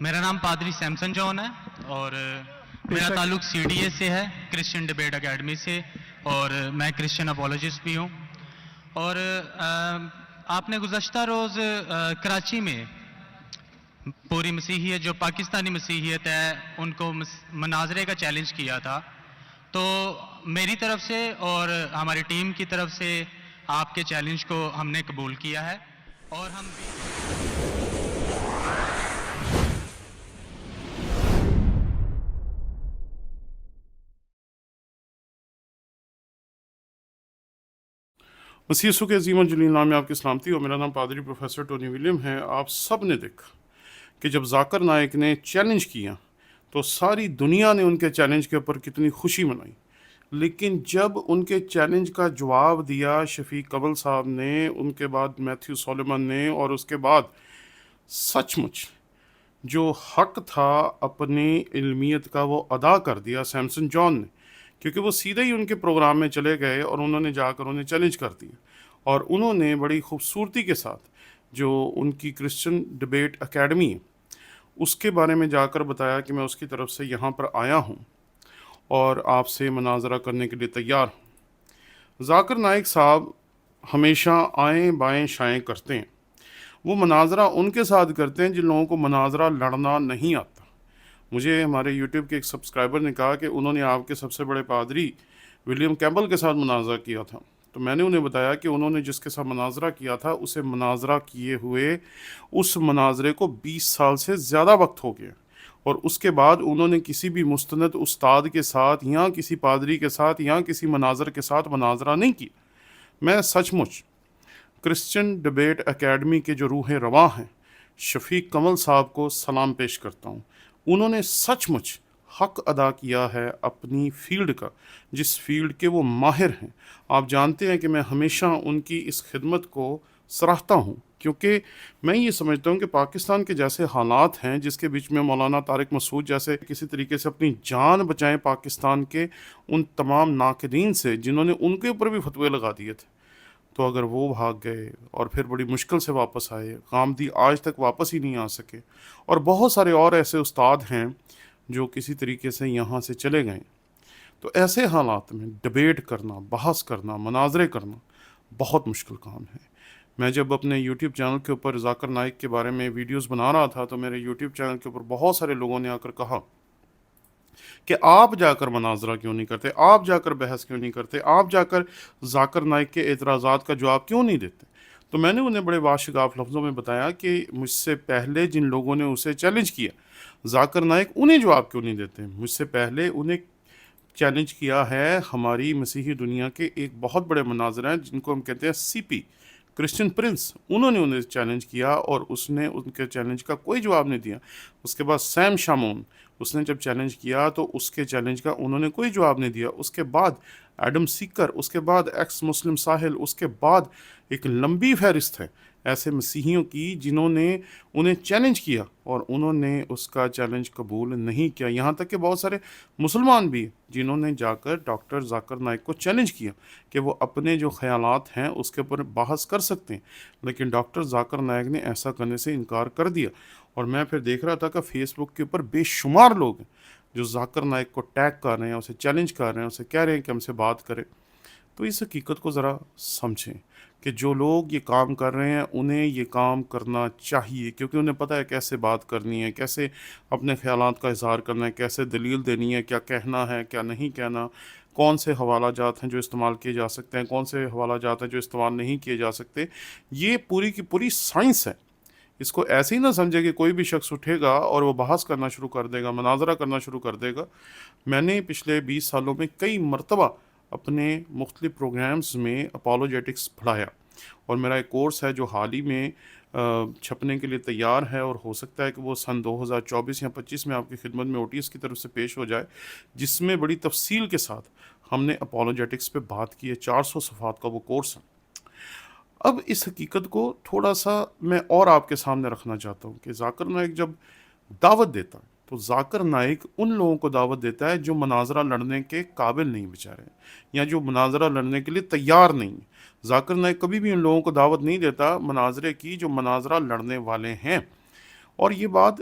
میرا نام پادری سیمسن جون ہے اور میرا تعلق CDA سے ہے، کرسچن ڈبیٹ اکیڈمی سے، اور میں کرسچن اپولوجسٹ بھی ہوں۔ اور آپ نے گزشتہ روز کراچی میں پوری مسیحیت جو پاکستانی مسیحیت ہے ان کو مناظرے کا چیلنج کیا تھا، تو میری طرف سے اور ہماری ٹیم کی طرف سے آپ کے چیلنج کو ہم نے قبول کیا ہے، اور ہم بھی مسیح یسوع کے عظیم الجلیل نام میں آپ کی سلامتی ہو۔ میرا نام پادری پروفیسر ٹونی ولیم ہے۔ آپ سب نے دیکھا کہ جب ذاکر نائک نے چیلنج کیا تو ساری دنیا نے ان کے چیلنج کے اوپر کتنی خوشی منائی، لیکن جب ان کے چیلنج کا جواب دیا شفیق کمل صاحب نے، ان کے بعد میتھیو سولمن نے، اور اس کے بعد سچ مچ جو حق تھا اپنی علمیت کا وہ ادا کر دیا سیمسن جان نے، کیونکہ وہ سیدھے ہی ان کے پروگرام میں چلے گئے اور انہوں نے جا کر انہیں چیلنج کر دیا، اور انہوں نے بڑی خوبصورتی کے ساتھ جو ان کی کرسچن ڈبیٹ اکیڈمی ہے اس کے بارے میں جا کر بتایا کہ میں اس کی طرف سے یہاں پر آیا ہوں اور آپ سے مناظرہ کرنے کے لیے تیار ہوں۔ ذاکر نائک صاحب ہمیشہ آئیں بائیں شائیں کرتے ہیں۔ وہ مناظرہ ان کے ساتھ کرتے ہیں جن لوگوں کو مناظرہ لڑنا نہیں آتا۔ مجھے ہمارے یوٹیوب کے ایک سبسکرائبر نے کہا کہ انہوں نے آپ کے سب سے بڑے پادری ولیم کیمبل کے ساتھ مناظرہ کیا تھا، تو میں نے انہیں بتایا کہ انہوں نے جس کے ساتھ مناظرہ کیا تھا اسے مناظرہ کیے ہوئے اس مناظرے کو 20 سال سے زیادہ وقت ہو گیا، اور اس کے بعد انہوں نے کسی بھی مستند استاد کے ساتھ یا کسی پادری کے ساتھ یا کسی مناظر کے ساتھ مناظرہ نہیں کیا۔ میں سچ مچ کرسچن ڈبیٹ اکیڈمی کے جو روح رواں ہیں شفیق کمل صاحب کو سلام پیش کرتا ہوں۔ انہوں نے سچ مچ حق ادا کیا ہے اپنی فیلڈ کا، جس فیلڈ کے وہ ماہر ہیں۔ آپ جانتے ہیں کہ میں ہمیشہ ان کی اس خدمت کو سراہتا ہوں، کیونکہ میں یہ سمجھتا ہوں کہ پاکستان کے جیسے حالات ہیں جس کے بیچ میں مولانا طارق مسعود جیسے کسی طریقے سے اپنی جان بچائیں پاکستان کے ان تمام ناقدین سے جنہوں نے ان کے اوپر بھی فتوے لگا دیے تھے، تو اگر وہ بھاگ گئے اور پھر بڑی مشکل سے واپس آئے، غامدی آج تک واپس ہی نہیں آ سکے، اور بہت سارے اور ایسے استاد ہیں جو کسی طریقے سے یہاں سے چلے گئے، تو ایسے حالات میں ڈبیٹ کرنا، بحث کرنا، مناظرے کرنا بہت مشکل کام ہے۔ میں جب اپنے یوٹیوب چینل کے اوپر ذاکر نائک کے بارے میں ویڈیوز بنا رہا تھا تو میرے یوٹیوب چینل کے اوپر بہت سارے لوگوں نے آ کر کہا کہ آپ جا کر مناظرہ کیوں نہیں کرتے، آپ جا کر بحث کیوں نہیں کرتے، آپ جا کر ذاکر نائک کے اعتراضات کا جواب کیوں نہیں دیتے۔ تو میں نے انہیں بڑے واشگاف لفظوں میں بتایا کہ مجھ سے پہلے جن لوگوں نے اسے چیلنج کیا ذاکر نائک انہیں جواب کیوں نہیں دیتے۔ مجھ سے پہلے انہیں چیلنج کیا ہے ہماری مسیحی دنیا کے ایک بہت بڑے مناظر ہیں جن کو ہم کہتے ہیں CP کرسچن پرنس، انہوں نے انہیں چیلنج کیا اور اس نے ان کے چیلنج کا کوئی جواب نہیں دیا۔ اس کے بعد سیم شامون، اس نے جب چیلنج کیا تو اس کے چیلنج کا انہوں نے کوئی جواب نہیں دیا۔ اس کے بعد ایڈم سیکر، اس کے بعد ایکس مسلم ساحل، اس کے بعد ایک لمبی فہرست ہے ایسے مسیحیوں کی جنہوں نے انہیں چیلنج کیا اور انہوں نے اس کا چیلنج قبول نہیں کیا۔ یہاں تک کہ بہت سارے مسلمان بھی جنہوں نے جا کر ڈاکٹر ذاکر نائک کو چیلنج کیا کہ وہ اپنے جو خیالات ہیں اس کے اوپر بحث کر سکتے ہیں، لیکن ڈاکٹر ذاکر نائک نے ایسا کرنے سے انکار کر دیا۔ اور میں پھر دیکھ رہا تھا کہ فیس بک کے اوپر بے شمار لوگ ہیں جو ذاکر نائک کو ٹیگ کر رہے ہیں، اسے چیلنج کر رہے ہیں، اسے کہہ رہے ہیں کہ ہم سے بات کریں۔ تو اس حقیقت کو ذرا سمجھیں کہ جو لوگ یہ کام کر رہے ہیں انہیں یہ کام کرنا چاہیے، کیونکہ انہیں پتہ ہے کیسے بات کرنی ہے، کیسے اپنے خیالات کا اظہار کرنا ہے، کیسے دلیل دینی ہے، کیا کہنا ہے، کیا نہیں کہنا، کون سے حوالہ جات ہیں جو استعمال کیے جا سکتے ہیں، کون سے حوالہ جات ہیں جو استعمال نہیں کیے جا سکتے۔ یہ پوری کی پوری سائنس ہے۔ اس کو ایسے ہی نہ سمجھے کہ کوئی بھی شخص اٹھے گا اور وہ بحث کرنا شروع کر دے گا، مناظرہ کرنا شروع کر دے گا۔ میں نے پچھلے 20 سالوں میں کئی مرتبہ اپنے مختلف پروگرامز میں اپولوجیٹکس پڑھایا، اور میرا ایک کورس ہے جو حال ہی میں چھپنے کے لیے تیار ہے، اور ہو سکتا ہے کہ وہ سن 2024 یا 25 میں آپ کی خدمت میں OTS کی طرف سے پیش ہو جائے، جس میں بڑی تفصیل کے ساتھ ہم نے اپولوجیٹکس پہ بات کی ہے۔ 400 صفحات کا وہ کورس ہے۔ اب اس حقیقت کو تھوڑا سا میں اور آپ کے سامنے رکھنا چاہتا ہوں کہ ذاکر نائک جب دعوت دیتا ہے تو ذاکر نائک ان لوگوں کو دعوت دیتا ہے جو مناظرہ لڑنے کے قابل نہیں بیچارے، یا جو مناظرہ لڑنے کے لیے تیار نہیں۔ ذاکر نائک کبھی بھی ان لوگوں کو دعوت نہیں دیتا مناظرے کی جو مناظرہ لڑنے والے ہیں، اور یہ بات